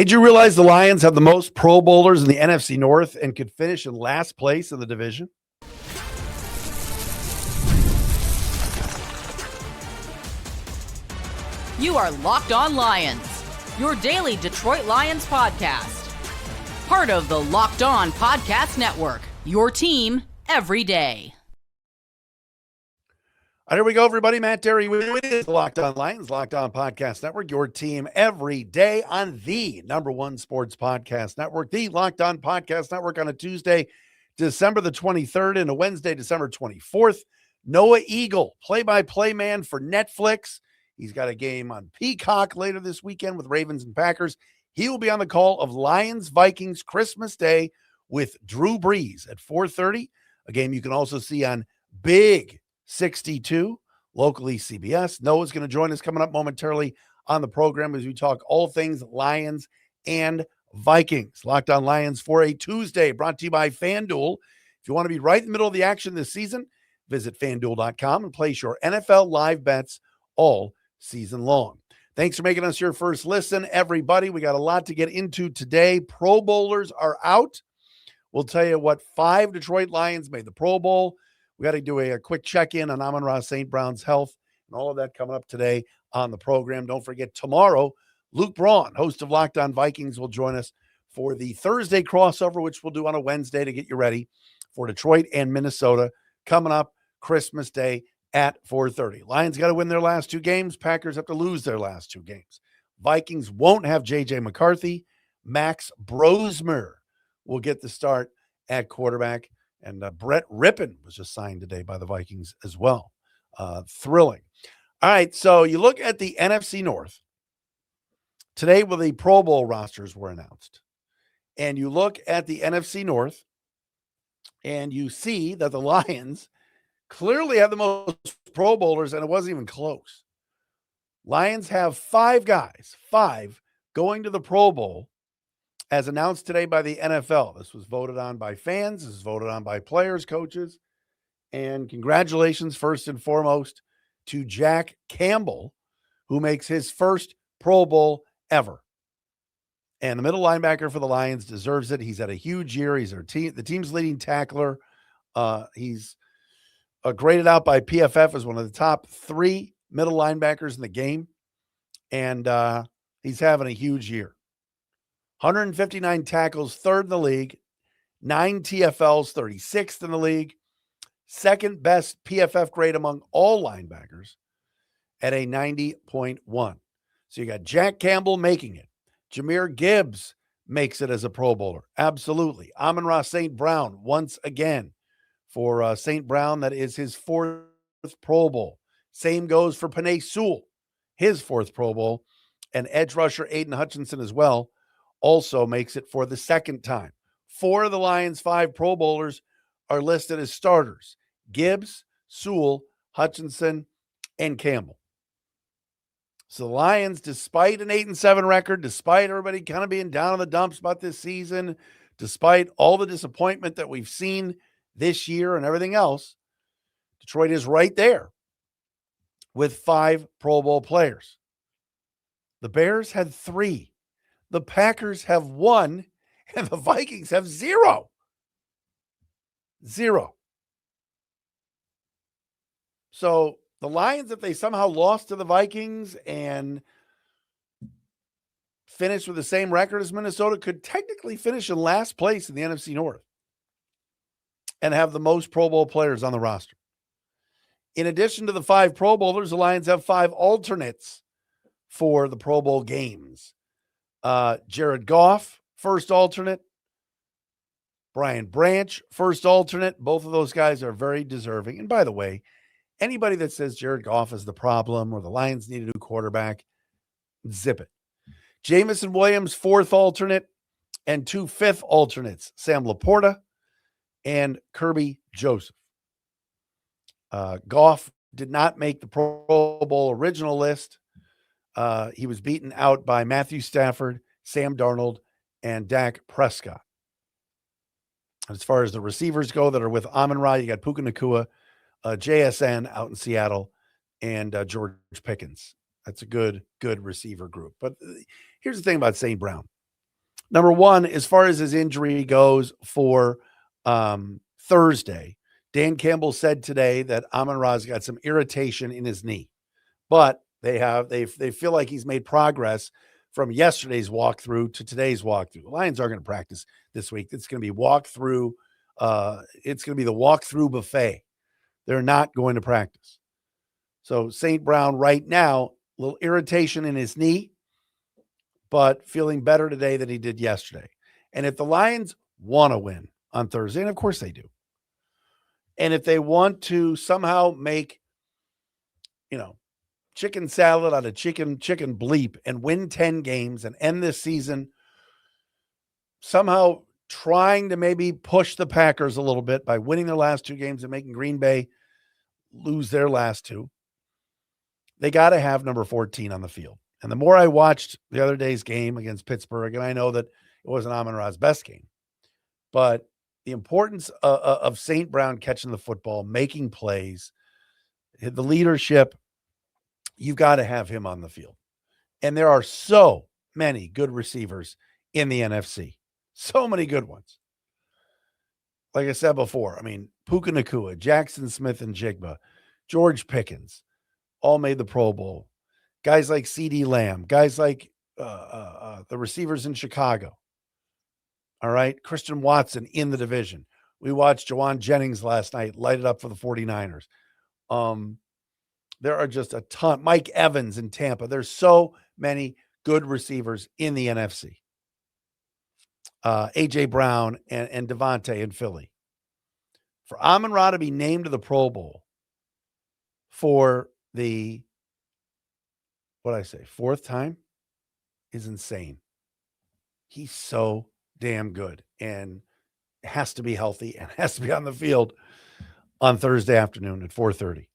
Hey, did you realize the Lions have the most Pro Bowlers in the NFC North and could finish in last place in the division? You are Locked On Lions, your daily Detroit Lions podcast. Part of the Locked On Podcast Network, your team every day. All right, here we go, everybody. Matt Dery with you. Locked On Lions, Locked On Podcast Network, your team every day on the #1 sports podcast network, the Locked On Podcast Network, on a Tuesday, December the 23rd, and a Wednesday, December 24th. Noah Eagle, play-by-play man for Netflix. He's got a game on Peacock later this weekend with Ravens and Packers. He will be on the call of Lions Vikings Christmas Day with Drew Brees at 4:30, a game you can also see on Big 62, locally CBS. Noah's going to join us coming up momentarily on the program as we talk all things Lions and Vikings. Locked On Lions for a Tuesday, brought to you by FanDuel. If you want to be right in the middle of the action this season, visit FanDuel.com and place your NFL live bets all season long. Thanks for making us your first listen, everybody. We got a lot to get into today. Pro Bowlers are out. We'll tell you what 5 Detroit Lions made the Pro Bowl. We got to do a quick check-in on Amon-Ra St. Brown's health and all of that coming up today on the program. Don't forget, tomorrow, Luke Braun, host of Locked On Vikings, will join us for the Thursday crossover, which we'll do on a Wednesday to get you ready for Detroit and Minnesota coming up Christmas Day at 4:30. Lions got to win their last 2 games. Packers have to lose their last 2 games. Vikings won't have J.J. McCarthy. Max Brosmer will get the start at quarterback. And Brett Rippon was just signed today by the Vikings as well. Thrilling. All right, so you look at the NFC North. Today, when the Pro Bowl rosters were announced, and you look at the NFC North, and you see that the Lions clearly have the most Pro Bowlers, and it wasn't even close. Lions have 5 guys, 5 going to the Pro Bowl, as announced today by the NFL. This was voted on by fans. This was voted on by players, coaches. And congratulations, first and foremost, to Jack Campbell, who makes his first Pro Bowl ever. And the middle linebacker for the Lions deserves it. He's had a huge year. He's the team's leading tackler. He's graded out by PFF as one of the top 3 middle linebackers in the game. And he's having a huge year. 159 tackles, 3rd in the league, 9 TFLs, 36th in the league, 2nd best PFF grade among all linebackers at a 90.1. So you got Jack Campbell making it. Jahmyr Gibbs makes it as a Pro Bowler. Absolutely. Amon-Ra St. Brown once again for St. Brown. That is his 4th Pro Bowl. Same goes for Penei Sewell, his 4th Pro Bowl. And edge rusher Aiden Hutchinson as well also makes it for the 2nd time. 4 of the Lions' 5 Pro Bowlers are listed as starters: Gibbs, Sewell, Hutchinson, and Campbell. So the Lions, despite an 8-7 record, despite everybody kind of being down in the dumps about this season, despite all the disappointment that we've seen this year and everything else, Detroit is right there with 5 Pro Bowl players. The Bears had 3. The Packers have 1, and the Vikings have 0. 0. So the Lions, if they somehow lost to the Vikings and finished with the same record as Minnesota, could technically finish in last place in the NFC North and have the most Pro Bowl players on the roster. In addition to the 5 Pro Bowlers, the Lions have 5 alternates for the Pro Bowl games. Jared Goff, first alternate. Brian Branch, first alternate. Both of those guys are very deserving. And by the way, anybody that says Jared Goff is the problem or the Lions need a new quarterback, zip it. Jamison Williams, 4th alternate, and 2 5th alternates, Sam Laporta and Kirby Joseph. Goff did not make the Pro Bowl original list. He was beaten out by Matthew Stafford, Sam Darnold, and Dak Prescott. As far as the receivers go that are with Amon-Ra, you got Puka Nacua, JSN out in Seattle, and George Pickens. That's a good receiver group. But here's the thing about St. Brown. Number one, as far as his injury goes for Thursday, Dan Campbell said today that Amon-Ra's got some irritation in his knee, but they feel like he's made progress from yesterday's walkthrough to today's walkthrough. The Lions are going to practice this week. It's going to be walkthrough. It's going to be the walkthrough buffet. They're not going to practice. So St. Brown right now, a little irritation in his knee, but feeling better today than he did yesterday. And if the Lions want to win on Thursday, and of course they do, and if they want to somehow make, chicken salad out of chicken bleep and win 10 games and end this season somehow trying to maybe push the Packers a little bit by winning their last 2 games and making Green Bay lose their last 2, they got to have number 14 on the field. And the more I watched the other day's game against Pittsburgh, and I know that it wasn't Amon-Ra's best game, but the importance of St. Brown catching the football, making plays, the leadership, you've got to have him on the field. And there are so many good receivers in the NFC. So many good ones. Like I said before, Puka Nacua, Jackson Smith and Jigba, George Pickens, all made the Pro Bowl. Guys like CeeDee Lamb, guys like the receivers in Chicago. All right. Christian Watson in the division. We watched Jawan Jennings last night light it up for the 49ers. There are just a ton. Mike Evans in Tampa. There's so many good receivers in the NFC. A.J. Brown and Devontae in Philly. For Amon-Ra to be named to the Pro Bowl for the, fourth time is insane. He's so damn good and has to be healthy and has to be on the field on Thursday afternoon at 4:30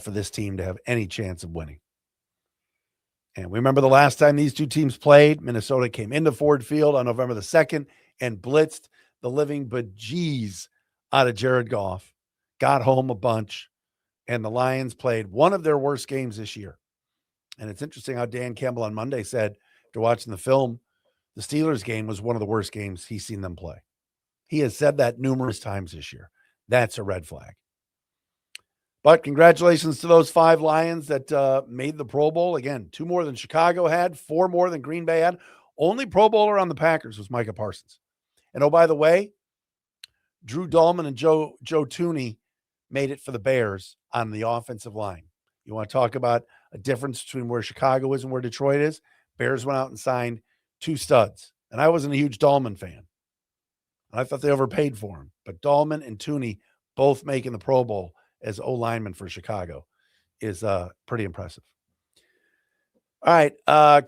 for this team to have any chance of winning. And we remember the last time these two teams played, Minnesota came into Ford Field on November the 2nd and blitzed the living bejeez out of Jared Goff, got home a bunch, and the Lions played one of their worst games this year. And it's interesting how Dan Campbell on Monday said, after watching the film, the Steelers game was one of the worst games he's seen them play. He has said that numerous times this year. That's a red flag. But congratulations to those 5 Lions that made the Pro Bowl. Again, 2 more than Chicago had, 4 more than Green Bay had. Only Pro Bowler on the Packers was Micah Parsons. And oh, by the way, Drew Dahlman and Joe Thuney made it for the Bears on the offensive line. You want to talk about a difference between where Chicago is and where Detroit is? Bears went out and signed 2 studs. And I wasn't a huge Dahlman fan. I thought they overpaid for him. But Dahlman and Thuney both making the Pro Bowl as O-lineman for Chicago is pretty impressive. All right,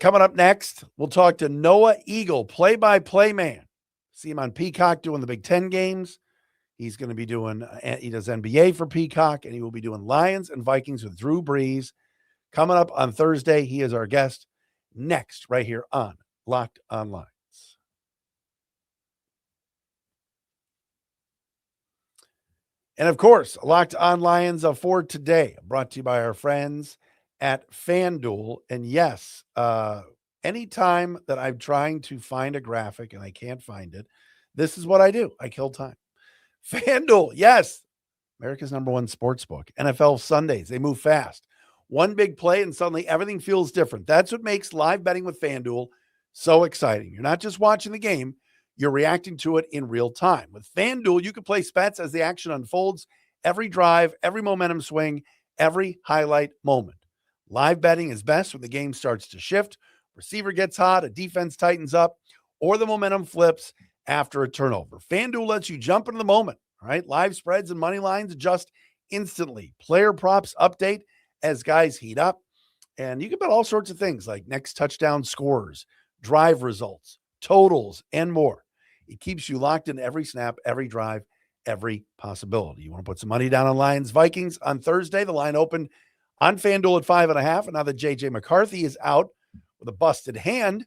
coming up next, we'll talk to Noah Eagle, play-by-play man. See him on Peacock doing the Big Ten games. He's going to be doing, he does NBA for Peacock, and he will be doing Lions and Vikings with Drew Brees. Coming up on Thursday, he is our guest next right here on Locked On Lions. And of course, Locked On Lions for today, brought to you by our friends at FanDuel. And yes, anytime that I'm trying to find a graphic and I can't find it, this is what I do. I kill time. FanDuel, yes, America's #1 sports book. NFL Sundays, they move fast. One big play and suddenly everything feels different. That's what makes live betting with FanDuel so exciting. You're not just watching the game, you're reacting to it in real time. With FanDuel, you can place bets as the action unfolds, every drive, every momentum swing, every highlight moment. Live betting is best when the game starts to shift, receiver gets hot, a defense tightens up, or the momentum flips after a turnover. FanDuel lets you jump into the moment, all right? Live spreads and money lines adjust instantly. Player props update as guys heat up. And you can bet all sorts of things like next touchdown scores, drive results, totals, and more. It keeps you locked in every snap, every drive, every possibility. You want to put some money down on Lions Vikings on Thursday? The line opened on FanDuel at 5.5. And now that J.J. McCarthy is out with a busted hand,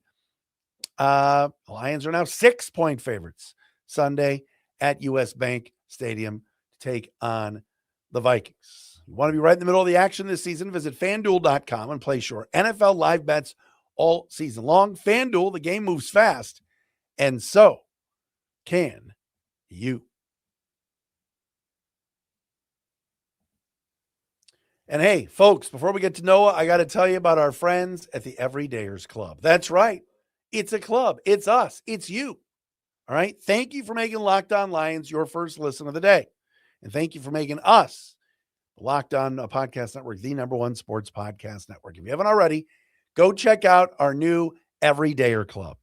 the Lions are now 6-point favorites Sunday at U.S. Bank Stadium to take on the Vikings. You want to be right in the middle of the action this season? Visit FanDuel.com and place your NFL live bets all season long. FanDuel, the game moves fast, and so can you. And hey, folks, before we get to Noah, I got to tell you about our friends at the Everydayers Club. That's right. It's a club. It's us. It's you. All right. Thank you for making Locked On Lions your first listen of the day. And thank you for making us, the Locked On Podcast Network, the number one sports podcast network. If you haven't already, go check out our new Everydayer Club.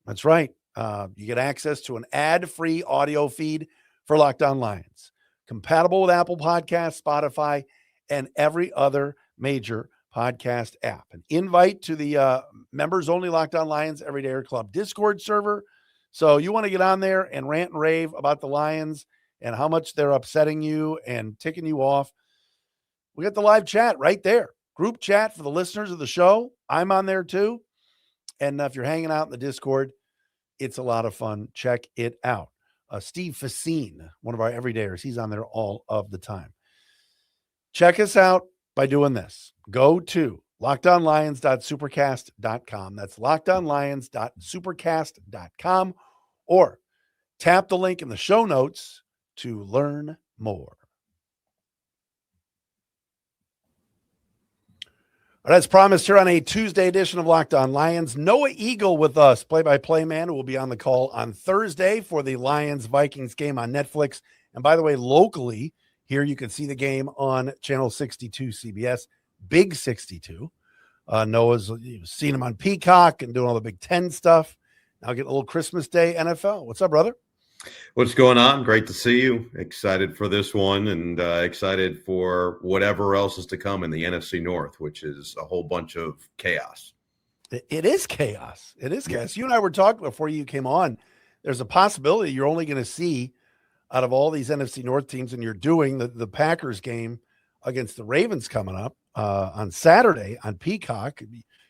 That's right. You get access to an ad-free audio feed for Locked On Lions, compatible with Apple Podcasts, Spotify, and every other major podcast app. An invite to the members-only Locked On Lions Everydayer Club Discord server. So you want to get on there and rant and rave about the Lions and how much they're upsetting you and ticking you off. We got the live chat right there. Group chat for the listeners of the show. I'm on there too. And if you're hanging out in the Discord, it's a lot of fun. Check it out. Steve Facine, one of our everydayers, he's on there all of the time. Check us out by doing this. Go to lockedonlions.supercast.com. That's lockedonlions.supercast.com, or tap the link in the show notes to learn more. All right, as promised here on a Tuesday edition of Locked On Lions, Noah Eagle with us, play-by-play man, who will be on the call on Thursday for the Lions-Vikings game on Netflix. And by the way, locally, here you can see the game on Channel 62 CBS, Big 62. Noah's seen him on Peacock and doing all the Big Ten stuff. Now get a little Christmas Day NFL. What's up, brother? What's going on? Great to see you. Excited for this one, and excited for whatever else is to come in the NFC North, which is a whole bunch of chaos. It is chaos. It is chaos. You and I were talking before you came on. There's a possibility you're only going to see, out of all these NFC North teams, and you're doing the Packers game against the Ravens coming up on Saturday on Peacock.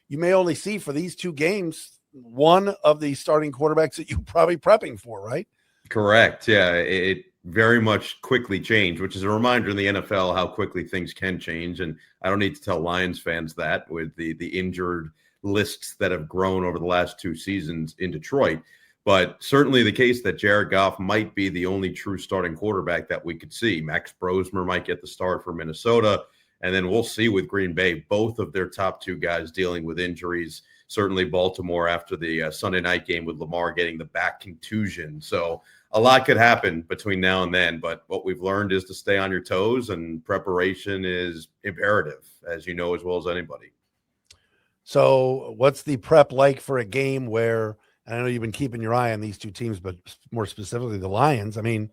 You may only see for these two games one of the starting quarterbacks that you're probably prepping for, right? Correct. Yeah, it very much quickly changed, which is a reminder in the NFL how quickly things can change. And I don't need to tell Lions fans that with the injured lists that have grown over the last two seasons in Detroit. But certainly the case that Jared Goff might be the only true starting quarterback that we could see. Max Brosmer might get the start for Minnesota. And then we'll see with Green Bay, both of their top two guys dealing with injuries. Certainly Baltimore after the Sunday night game with Lamar getting the back contusion. So a lot could happen between now and then. But what we've learned is to stay on your toes, and preparation is imperative, as you know as well as anybody. So what's the prep like for a game where, and I know you've been keeping your eye on these two teams, but more specifically the Lions. I mean,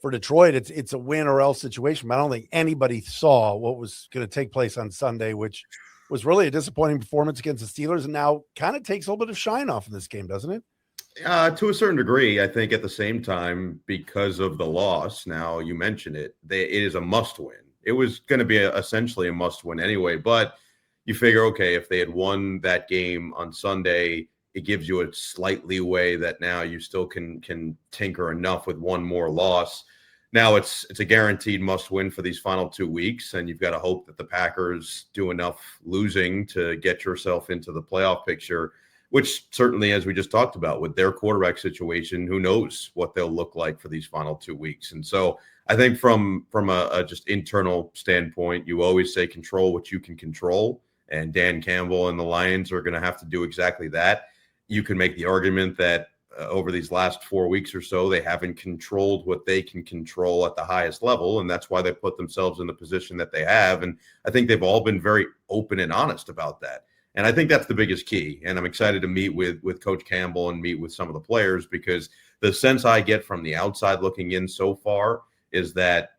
for Detroit, it's a win or else situation. But I don't think anybody saw what was going to take place on Sunday, which was really a disappointing performance against the Steelers, and now kind of takes a little bit of shine off of this game, doesn't it? To a certain degree. I think at the same time, because of the loss, now you mentioned it, it is a must win. It was going to be essentially a must win anyway, but you figure, okay, if they had won that game on Sunday, it gives you a slight leeway that now you still can tinker enough with one more loss. Now it's a guaranteed must win for these final 2 weeks, and you've got to hope that the Packers do enough losing to get yourself into the playoff picture, which certainly, as we just talked about, with their quarterback situation, who knows what they'll look like for these final 2 weeks. And so I think from a just internal standpoint, you always say control what you can control, and Dan Campbell and the Lions are going to have to do exactly that. You can make the argument that over these last 4 weeks or so, they haven't controlled what they can control at the highest level, and that's why they put themselves in the position that they have. And I think they've all been very open and honest about that. And I think that's the biggest key. And I'm excited to meet with Coach Campbell and meet with some of the players, because the sense I get from the outside looking in so far is that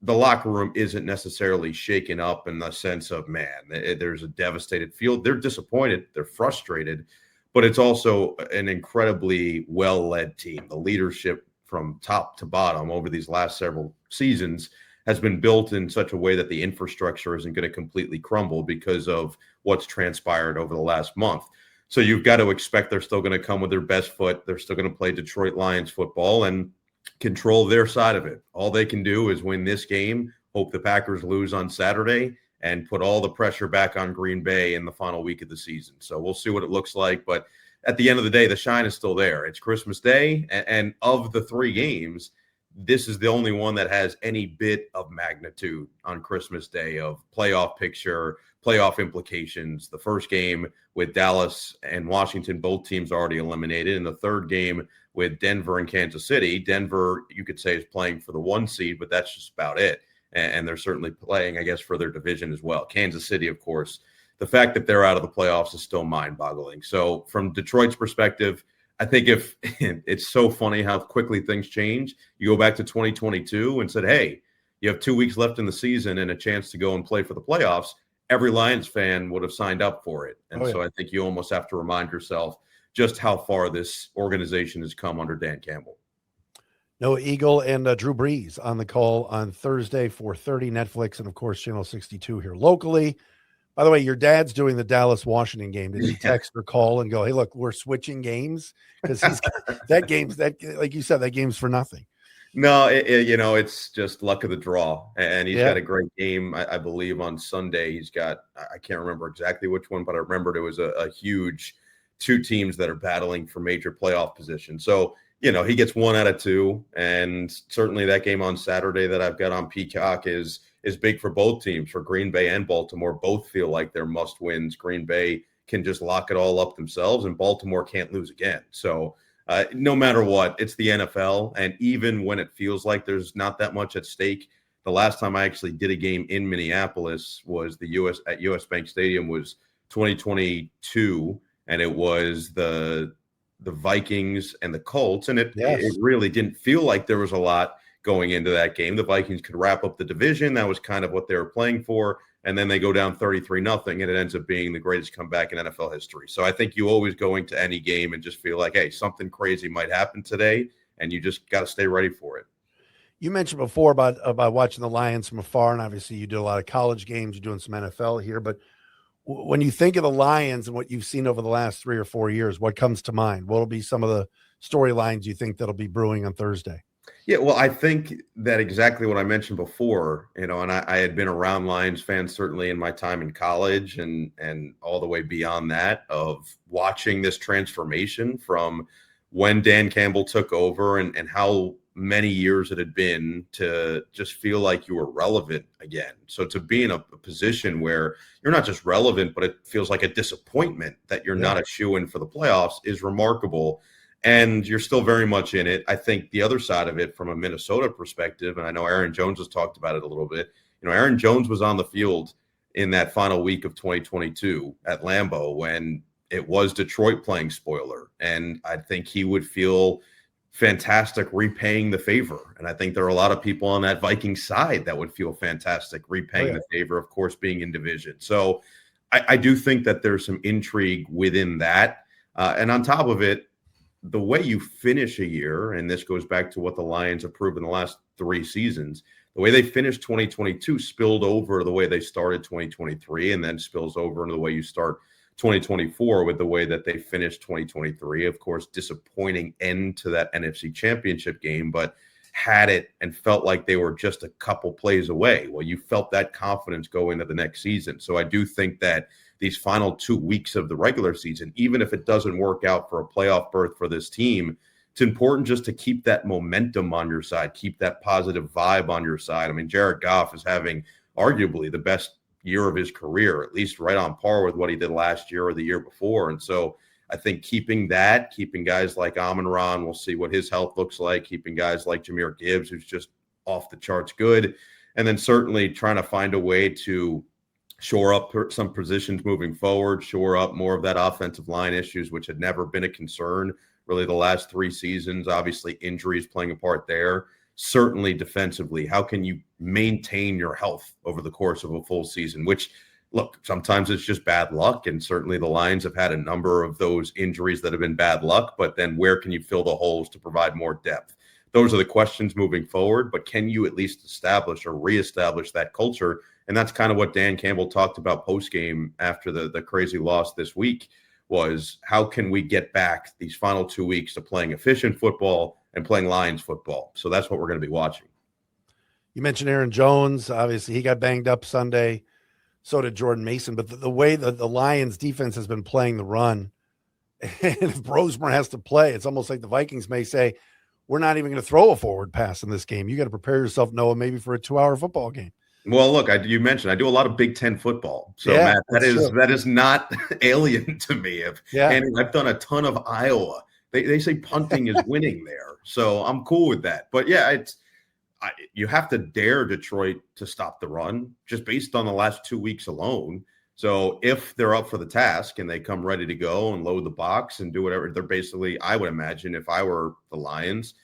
the locker room isn't necessarily shaken up in the sense of, man, there's a devastated feel. They're disappointed. They're frustrated. But it's also an incredibly well-led team. The leadership from top to bottom over these last several seasons has been built in such a way that the infrastructure isn't going to completely crumble because of what's transpired over the last month. So you've got to expect they're still going to come with their best foot. They're still going to play Detroit Lions football and control their side of it. All they can do is win this game, hope the Packers lose on Saturday, and put all the pressure back on Green Bay in the final week of the season. So we'll see what it looks like. But at the end of the day, the shine is still there. It's Christmas Day, and of the 3 games, this is the only one that has any bit of magnitude on Christmas Day of playoff picture, playoff implications. The first game with Dallas and Washington, both teams already eliminated. And the third game with Denver and Kansas City. Denver, you could say, is playing for the 1 seed, but that's just about it. And they're certainly playing, I guess, for their division as well. Kansas City, of course, the fact that they're out of the playoffs is still mind-boggling. So from Detroit's perspective, I think if it's so funny how quickly things change. You go back to 2022 and said, hey, you have 2 weeks left in the season and a chance to go and play for the playoffs. Every Lions fan would have signed up for it. And so I think you almost have to remind yourself just how far this organization has come under Dan Campbell. Noah Eagle and Drew Brees on the call on Thursday, 4:30, Netflix, and of course, Channel 62 here locally. By the way, your dad's doing the Dallas-Washington game. Did he text or call and go, hey, look, we're switching games? Because that game's, like you said, that game's for nothing. No, it's just luck of the draw. And he's got a great game, I believe, on Sunday. He's got, I can't remember exactly which one, but I remembered it was a huge 2 teams that are battling for major playoff position. So, he gets 1 out of 2. And certainly that game on Saturday that I've got on Peacock is big for both teams. For Green Bay and Baltimore, both feel like they're must wins. Green Bay can just lock it all up themselves, and Baltimore can't lose again. So no matter what, it's the NFL. And even when it feels like there's not that much at stake, the last time I actually did a game in Minneapolis was at US Bank Stadium was 2022. And it was the Vikings and the Colts. And it really didn't feel like there was a lot going into that game. The Vikings could wrap up the division. That was kind of what they were playing for. And then they go down 33-0, and it ends up being the greatest comeback in NFL history. So I think you always go into any game and just feel like, hey, something crazy might happen today, and you just got to stay ready for it. You mentioned before about watching the Lions from afar, and obviously you do a lot of college games. You're doing some NFL here. But when you think of the Lions and what you've seen over the last 3 or 4 years, what comes to mind? What will be some of the storylines you think that'll be brewing on Thursday? Yeah, well, I think that exactly what I mentioned before, and I had been around Lions fans certainly in my time in college and all the way beyond that, of watching this transformation from when Dan Campbell took over and how many years it had been to just feel like you were relevant again. So to be in a position where you're not just relevant, but it feels like a disappointment that you're not a shoo-in for the playoffs is remarkable. And you're still very much in it. I think the other side of it from a Minnesota perspective, and I know Aaron Jones has talked about it a little bit, Aaron Jones was on the field in that final week of 2022 at Lambeau when it was Detroit playing spoiler. And I think he would feel fantastic repaying the favor. And I think there are a lot of people on that Vikings side that would feel fantastic repaying the favor, of course, being in division. So I do think that there's some intrigue within that. And on top of it, the way you finish a year, and this goes back to what the Lions have proven the last 3 seasons, the way they finished 2022 spilled over the way they started 2023, and then spills over into the way you start 2024 with the way that they finished 2023. Of course, disappointing end to that NFC Championship game, but had it and felt like they were just a couple plays away. Well, you felt that confidence go into the next season. So I do think that these final 2 weeks of the regular season, even if it doesn't work out for a playoff berth for this team, it's important just to keep that momentum on your side, keep that positive vibe on your side. I mean, Jared Goff is having arguably the best year of his career, at least right on par with what he did last year or the year before. And so I think keeping guys like Amon-Ra, and we'll see what his health looks like, keeping guys like Jahmyr Gibbs, who's just off the charts good, and then certainly trying to find a way to shore up some positions moving forward, shore up more of that offensive line issues, which had never been a concern really the last 3 seasons. Obviously, injuries playing a part there. Certainly defensively, how can you maintain your health over the course of a full season? Which, look, sometimes it's just bad luck, and certainly the Lions have had a number of those injuries that have been bad luck, but then where can you fill the holes to provide more depth? Those are the questions moving forward, but can you at least establish or reestablish that culture? And that's kind of what Dan Campbell talked about post-game after the crazy loss this week, was how can we get back these final 2 weeks to playing efficient football and playing Lions football? So that's what we're going to be watching. You mentioned Aaron Jones. Obviously, he got banged up Sunday. So did Jordan Mason. But the way the Lions defense has been playing the run, and if Brosmer has to play, it's almost like the Vikings may say, we're not even going to throw a forward pass in this game. You got to prepare yourself, Noah, maybe for a 2-hour football game. Well, look, you mentioned I do a lot of Big Ten football. So, Yeah, Matt, that is not alien to me. And I've done a ton of Iowa. They say punting is winning there. So I'm cool with that. But, yeah, you have to dare Detroit to stop the run just based on the last 2 weeks alone. So if they're up for the task and they come ready to go and load the box and do whatever, they're basically, I would imagine if I were the Lions,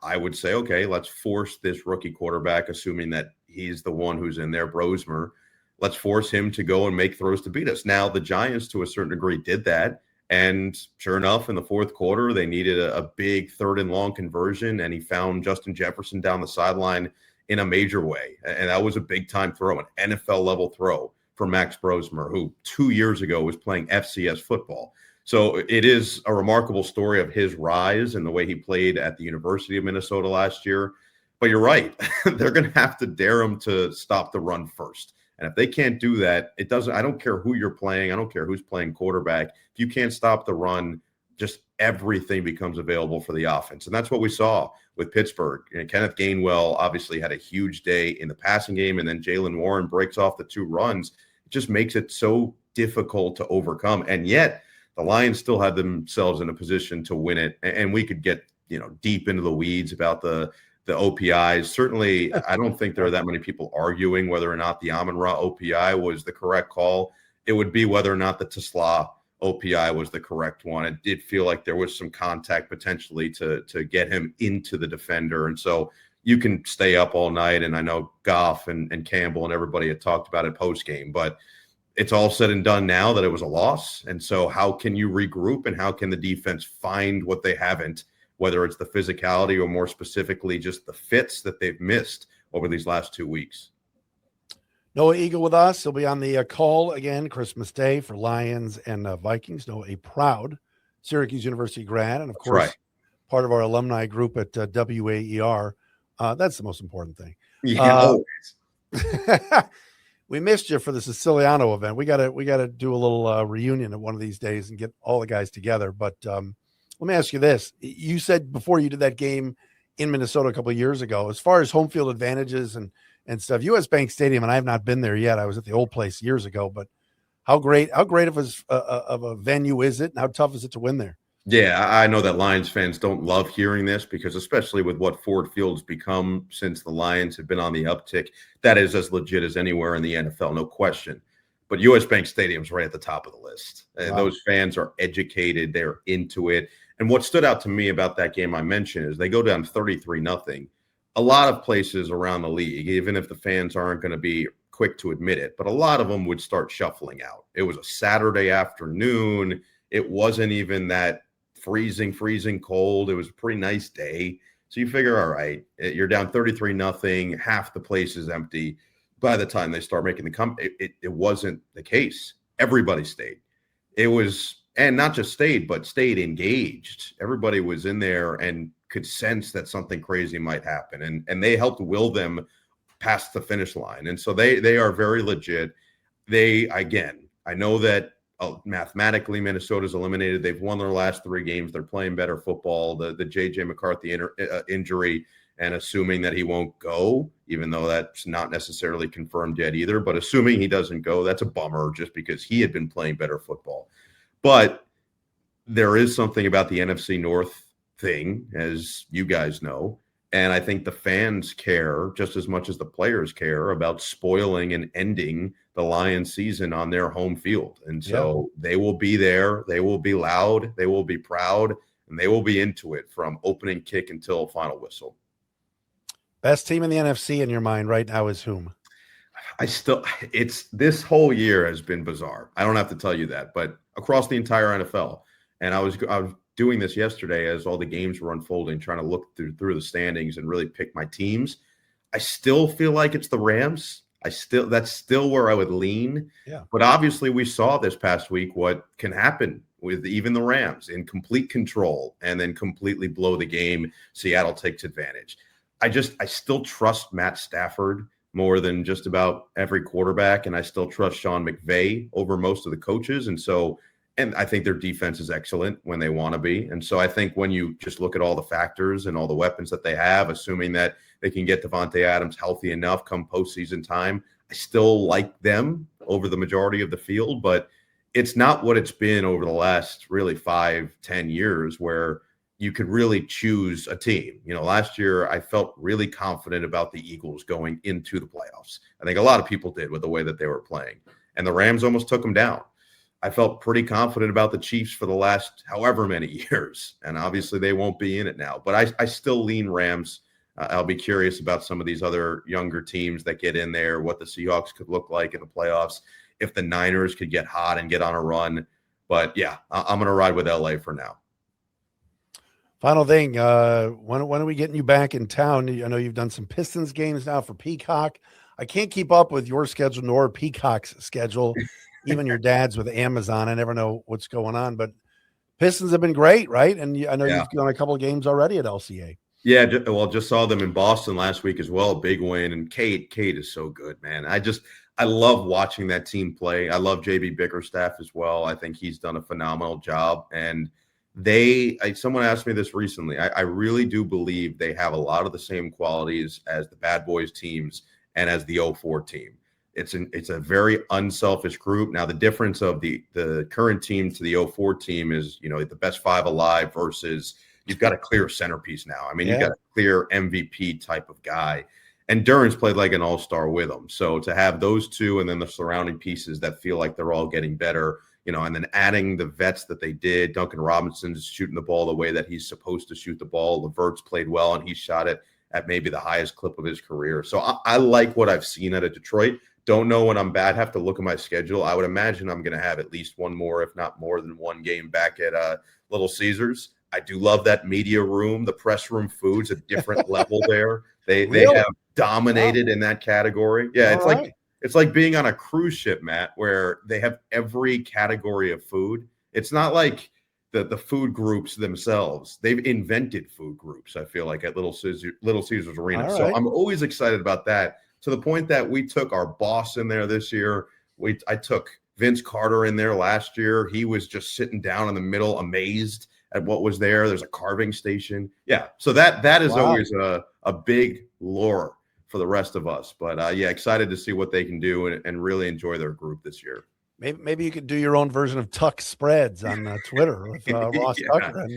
I would say, okay, let's force this rookie quarterback, assuming that he's the one who's in there, Brosmer. Let's force him to go and make throws to beat us. Now, the Giants, to a certain degree, did that. And sure enough, in the fourth quarter, they needed a big 3rd and long conversion, and he found Justin Jefferson down the sideline in a major way. And that was a big-time throw, an NFL-level throw for Max Brosmer, who 2 years ago was playing FCS football. So it is a remarkable story of his rise and the way he played at the University of Minnesota last year. But you're right. They're going to have to dare him to stop the run first. And if they can't do that, I don't care who you're playing. I don't care who's playing quarterback. If you can't stop the run, just everything becomes available for the offense. And that's what we saw with Pittsburgh. And Kenneth Gainwell obviously had a huge day in the passing game. And then Jaylen Warren breaks off the 2 runs. It just makes it so difficult to overcome. And yet, the Lions still had themselves in a position to win it, and we could get deep into the weeds about the OPIs. Certainly, I don't think there are that many people arguing whether or not the Amon-Ra OPI was the correct call. It would be whether or not the Tesla OPI was the correct one. It did feel like there was some contact potentially to get him into the defender, and so you can stay up all night. And I know Goff and Campbell and everybody had talked about it post game, but it's all said and done now that it was a loss. And so how can you regroup and how can the defense find what they haven't, whether it's the physicality or more specifically just the fits that they've missed over these last 2 weeks? Noah Eagle with us. He'll be on the call again Christmas Day for Lions and Vikings. Noah, a proud Syracuse University grad, and of course, part of our alumni group at WAER. That's the most important thing. Yeah, always. We missed you for the Siciliano event. We gotta do a little reunion at one of these days and get all the guys together. But let me ask you this: you said before you did that game in Minnesota a couple of years ago, as far as home field advantages and stuff, US Bank Stadium, and I have not been there yet. I was at the old place years ago, but how great of a venue is it, and how tough is it to win there? Yeah, I know that Lions fans don't love hearing this because especially with what Ford Field's become since the Lions have been on the uptick, that is as legit as anywhere in the NFL, no question. But US Bank Stadium's right at the top of the list. And those fans are educated, they're into it. And what stood out to me about that game I mentioned is they go down 33-0. A lot of places around the league, even if the fans aren't going to be quick to admit it, but a lot of them would start shuffling out. It was a Saturday afternoon. It wasn't even that freezing cold. It was a pretty nice day. So you figure, all right, you're down 33-0. Half the place is empty. By the time they start making the comeback, it wasn't the case. Everybody stayed. It was, and not just stayed, but stayed engaged. Everybody was in there and could sense that something crazy might happen. And they helped will them past the finish line. And so they are very legit. I know that mathematically Minnesota's eliminated. They've won their last 3 games. They're playing better football. The J.J. McCarthy injury, and assuming that he won't go, even though that's not necessarily confirmed yet either, but assuming he doesn't go, that's a bummer just because he had been playing better football. But there is something about the NFC North thing, as you guys know, and I think the fans care just as much as the players care about spoiling and ending the Lions season on their home field. And so they will be there. They will be loud. They will be proud, and they will be into it from opening kick until final whistle. Best team in the NFC in your mind right now is whom? This whole year has been bizarre. I don't have to tell you that, but across the entire NFL. And I was doing this yesterday as all the games were unfolding, trying to look through the standings and really pick my teams. I still feel like it's the Rams. That's still where I would lean. Yeah. But obviously we saw this past week what can happen with even the Rams in complete control and then completely blow the game. Seattle takes advantage. I still trust Matt Stafford more than just about every quarterback, and I still trust Sean McVay over most of the coaches. And I think their defense is excellent when they want to be. And so I think when you just look at all the factors and all the weapons that they have, assuming that they can get Devontae Adams healthy enough come postseason time, I still like them over the majority of the field, but it's not what it's been over the last really 5-10 years where you could really choose a team. Last year I felt really confident about the Eagles going into the playoffs. I think a lot of people did with the way that they were playing, and the Rams almost took them down. I felt pretty confident about the Chiefs for the last however many years, and obviously they won't be in it now. But I still lean Rams. I'll be curious about some of these other younger teams that get in there, what the Seahawks could look like in the playoffs, if the Niners could get hot and get on a run. But, yeah, I'm going to ride with L.A. for now. Final thing, when are we getting you back in town? I know you've done some Pistons games now for Peacock. I can't keep up with your schedule nor Peacock's schedule. Even your dad's with Amazon. I never know what's going on, but Pistons have been great, right? And I know you've done a couple of games already at LCA. Yeah, just saw them in Boston last week as well. Big win. And Kate is so good, man. I love watching that team play. I love JB Bickerstaff as well. I think he's done a phenomenal job. And someone asked me this recently. I really do believe they have a lot of the same qualities as the Bad Boys teams and as the 04 team. It's a very unselfish group. Now, the difference of the current team to the 04 team is, the best five alive versus you've got a clear centerpiece now. I mean, you've got a clear MVP type of guy. And Duran's played like an all-star with them. So to have those two and then the surrounding pieces that feel like they're all getting better, and then adding the vets that they did, Duncan Robinson's shooting the ball the way that he's supposed to shoot the ball. Levert's played well, and he shot it at maybe the highest clip of his career. So I like what I've seen out of Detroit. Don't know when I'm bad. Have to look at my schedule. I would imagine I'm going to have at least one more, if not more than one game back at Little Caesars. I do love that media room. The press room food's a different level there. They have dominated in that category. Yeah, it's like being on a cruise ship, Matt, where they have every category of food. It's not like the food groups themselves. They've invented food groups, I feel like, at Little Caesars Arena. So I'm always excited about that, to the point that we took our boss in there this year. I took Vince Carter in there last year. He was just sitting down in the middle, amazed at what was there. There's a carving station. Yeah. So that is always a big lure for the rest of us. But excited to see what they can do and really enjoy their group this year. Maybe you could do your own version of Tuck Spreads on Twitter with Ross Tucker.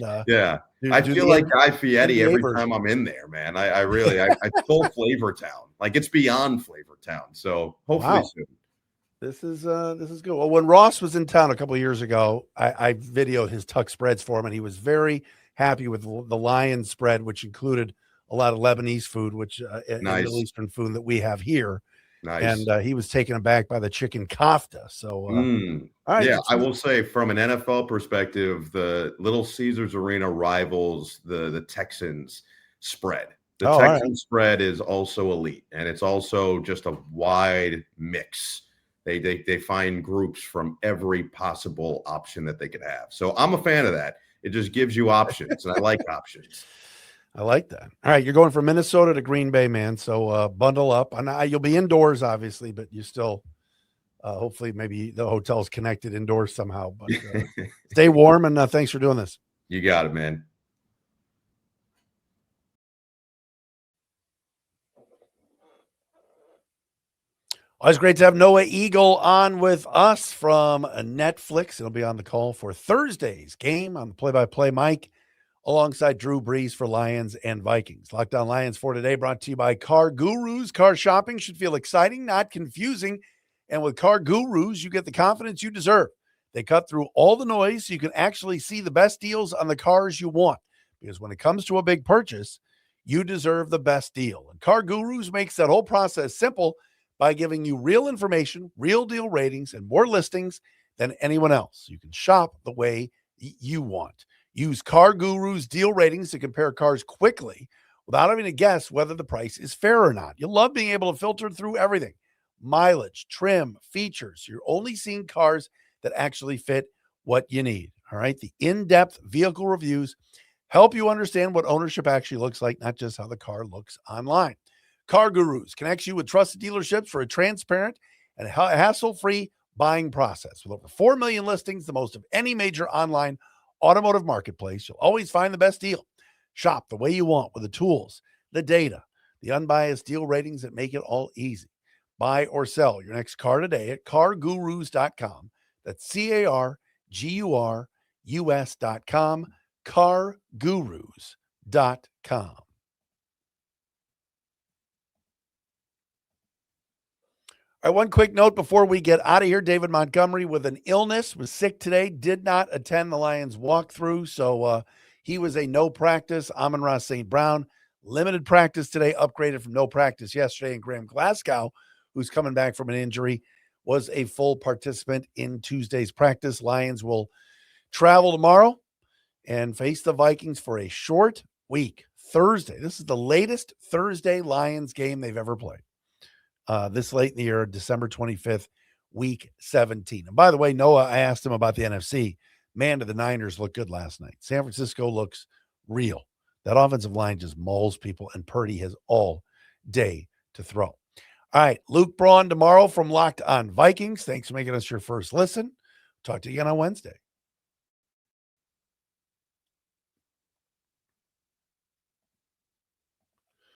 And, I feel like Guy Fieri every time I'm in there, man. I stole Flavor Town. Like, it's beyond Flavor Town. So hopefully soon. This is good. Well, when Ross was in town a couple of years ago, I videoed his Tuck Spreads for him, and he was very happy with the Lion spread, which included a lot of Lebanese food, which and Middle Eastern food that we have here. Nice. And he was taken aback by the chicken kafta. So, all right. Yeah, I will say, from an NFL perspective, the Little Caesars Arena rivals the Texans spread. The Texans spread is also elite, and it's also just a wide mix. They find groups from every possible option that they could have. So I'm a fan of that. It just gives you options, and I like options. I like that. All right, you're going from Minnesota to Green Bay, man. So bundle up. And you'll be indoors, obviously, but you still, hopefully, maybe the hotel's connected indoors somehow. But stay warm, and thanks for doing this. You got it, man. Always great to have Noah Eagle on with us from Netflix. He'll be on the call for Thursday's game on the play-by-play mic, alongside Drew Brees for Lions and Vikings. Locked On Lions for today, brought to you by CarGurus. Car shopping should feel exciting, not confusing. And with CarGurus, you get the confidence you deserve. They cut through all the noise so you can actually see the best deals on the cars you want. Because when it comes to a big purchase, you deserve the best deal. And CarGurus makes that whole process simple by giving you real information, real deal ratings, and more listings than anyone else. You can shop the way you want. Use CarGurus deal ratings to compare cars quickly without having to guess whether the price is fair or not. You'll love being able to filter through everything. Mileage, trim, features. You're only seeing cars that actually fit what you need. All right. The in-depth vehicle reviews help you understand what ownership actually looks like, not just how the car looks online. CarGurus connects you with trusted dealerships for a transparent and hassle-free buying process. With over 4 million listings, the most of any major online automotive marketplace, you'll always find the best deal. Shop the way you want with the tools, the data, the unbiased deal ratings that make it all easy. Buy or sell your next car today at CarGurus.com. That's CarGurus.com. CarGurus.com. All right, one quick note before we get out of here. David Montgomery with an illness, was sick today, did not attend the Lions walkthrough, so he was a no practice. Amon-Ra St. Brown, limited practice today, upgraded from no practice yesterday. And Graham Glasgow, who's coming back from an injury, was a full participant in Tuesday's practice. Lions will travel tomorrow and face the Vikings for a short week. Thursday. This is the latest Thursday Lions game they've ever played. This late in the year, December 25th, week 17. And by the way, Noah, I asked him about the NFC. Man, did the Niners look good last night. San Francisco looks real. That offensive line just mauls people, and Purdy has all day to throw. All right, Luke Braun tomorrow from Locked On Vikings. Thanks for making us your first listen. Talk to you again on Wednesday.